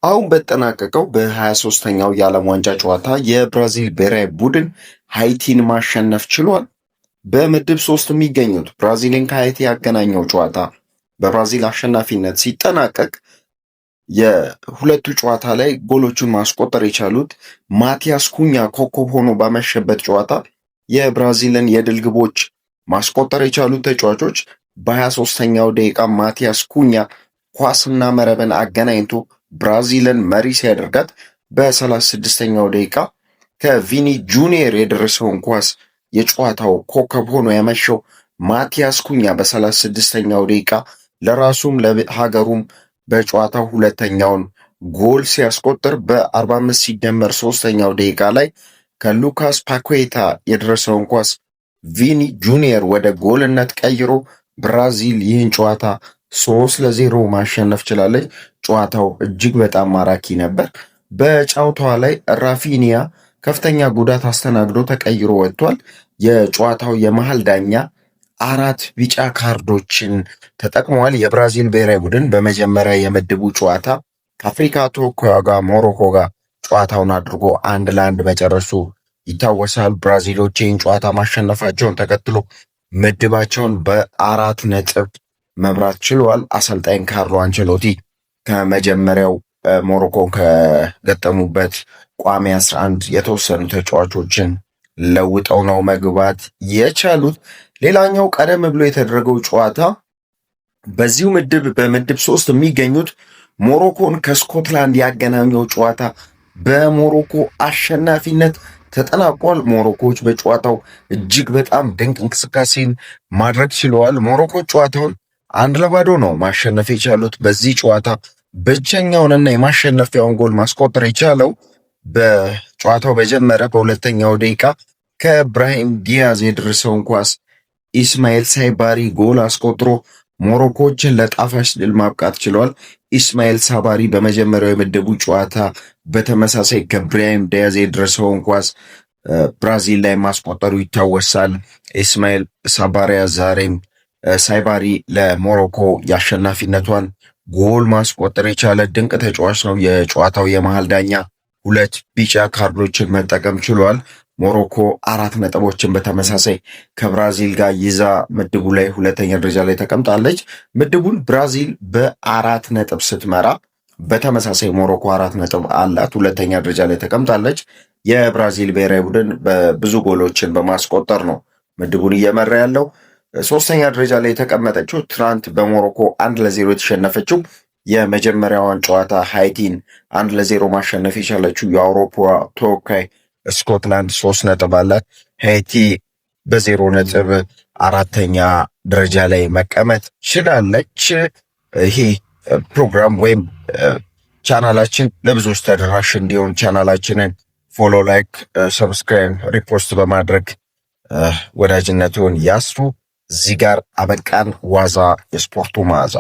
አሁን በተጠናቀቀው በ23ኛው የዓለም ዋንጫ ጨዋታ የብራዚል ብሔራዊ ቡድን ሃይቲን ማሸነፍ ችሏል። በምድብ 3 የሚገኙት ብራዚልን ከሃይቲ ያገናኘው ጨዋታ በብራዚል አሸናፊነት ሲጠናቀቅ የሁለቱ ጨዋታ ላይ ጎሎቹን ማስቆጠር የቻሉት ማቲያስ ኩኛ ኮከብ ሆኖ ባመሸበት ጨዋታ የብራዚልን የድል ግቦች ማስቆጠር የቻሉት ተጫዋቾች በ23ኛው ደቂቃ ማቲያስ ኩኛ ኳስና መረብን አገናኝቶ ብራዚልን መሪ ሲያደርጋት በ36ኛው ደቂቃ ከቪኒ ጁኒየር የደረሰውን ኳስ የጨዋታው ኮከብ ሆኖ ያመሸው ማቲያስ ኩኛ በ36ኛው ደቂቃ ለራሱም ለሀገሩም በጨዋታው ሁለተኛውን ጎል ሲያስቆጥር በ45 ሲደመር ሶስተኛው ደቂቃ ላይ ከሉካስ ፓኩዌታ የደረሰውን ኳስ ቪኒ ጁኒየር ወደ ጎልነት ቀይሮ ብራዚል ይህን ጨዋታ 3-0 ማሸነፍ ችላለች። ጨዋታው እጅግ በጣም ማራኪ ነበር። በጨዋታዋ ላይ ራፊኒያ ከፍተኛ ጉዳት አስተናግዶ ተቀይሮ ወጥቷል። የጨዋታው የመሃል ዳኛ 4 ቢጫ ካርዶችን ተጠቅመዋል። የብራዚል ብሔራዊ ቡድን በመጀመሪያ የምድቡ ጨዋታ ከአፍሪካ ተወካዩ ጋር ሞሮኮ ጋር ጨዋታውን አድርጎ 1-1 መጨረሱ ይታወሳል። ብራዚሎች ይህን ጨዋታ ማሸነፋቸውን ተከትሎ ምድባቸውን በ4 ነጥብ መብራት ችሏል። አሰልጣኝ ካርሎ አንቸሎቲ ከመጀመሪያው ሞሮኮን ከገጠሙበት ቋሚ 11 የተወሰኑ ተጫዋቾችን ለውጠው ነው መግባት የቻሉት። ሌላኛው ቀደም ብሎ የተደረገው ጨዋታ በዚሁ ምድብ በምድብ 3 የሚገኙት ሞሮኮን ከስኮትላንድ ያገናኘው ጨዋታ በሞሮኮ አሸናፊነት ተጠናቋል። ሞሮኮዎች በጨዋታው እጅግ በጣም ድንቅ እንቅስቃሴን ማድረግ ችለዋል። ሞሮኮ ጨዋታውን 1-0 ነው ማሸነፍ የቻሉት። በዚህ ጨዋታ ብቸኛውንና የማሸነፊያውን ጎል ማስቆጠር የቻለው በጨዋታው በጀመረ በሁለተኛው ደቂቃ ከብራሂም ዲያዝ የደረሰውን ኳስ ኢስማኤል ሳይባሪ ጎል አስቆጥሮ ሞሮኮችን ለጣፋጭ ድል ማብቃት ችሏል። ኢስማኤል ሳባሪ በመጀመሪያው የምድቡ ጨዋታ በተመሳሳይ ከብራሂም ዲያዝ የደረሰውን ኳስ ብራዚል ላይ ማስቆጠሩ ይታወሳል። ኢስማኤል ሳባሪያ ዛሬም ሳይባሪ ለሞሮኮ የአሸናፊነቷን ጎል ማስቆጠር የቻለ ድንቅ ተጫዋች ነው። የጨዋታው የመሃል ዳኛ 2 ቢጫ ካርዶችን መጠቀም ችሏል። ሞሮኮ 4 ነጥቦችን በተመሳሳይ ከብራዚል ጋር ይዛ ምድቡ ላይ ሁለተኛ ደረጃ ላይ ተቀምጣለች። ምድቡን ብራዚል በ4 ነጥብ ስትመራ በተመሳሳይ ሞሮኮ 4 ነጥብ አላት፣ ሁለተኛ ደረጃ ላይ ተቀምጣለች። የብራዚል ብሔራዊ ቡድን በብዙ ጎሎችን በማስቆጠር ነው ምድቡን እየመራ ያለው። ሶስተኛ ደረጃ ላይ የተቀመጠችው ትናንት በሞሮኮ 1-0 የተሸነፈችው የመጀመሪያዋን ጨዋታ ሃይቲን 1-0 ማሸነፍ የቻለችው የአውሮፓ ተወካይ ስኮትላንድ 3 ነጥብ አላት። ሃይቲ በ0 ነጥብ 4ኛ ደረጃ ላይ መቀመጥ ችላለች። ይሄ ፕሮግራም ወይም ቻናላችን ለብዙዎች ተደራሽ እንዲሆን ቻናላችንን ፎሎ፣ ላይክ፣ ሰብስክራይብ፣ ሪፖስት በማድረግ ወዳጅነቱን ያስሩ። እዚህ ጋር አበቃን። ዋዛ የስፖርቱ መዓዛ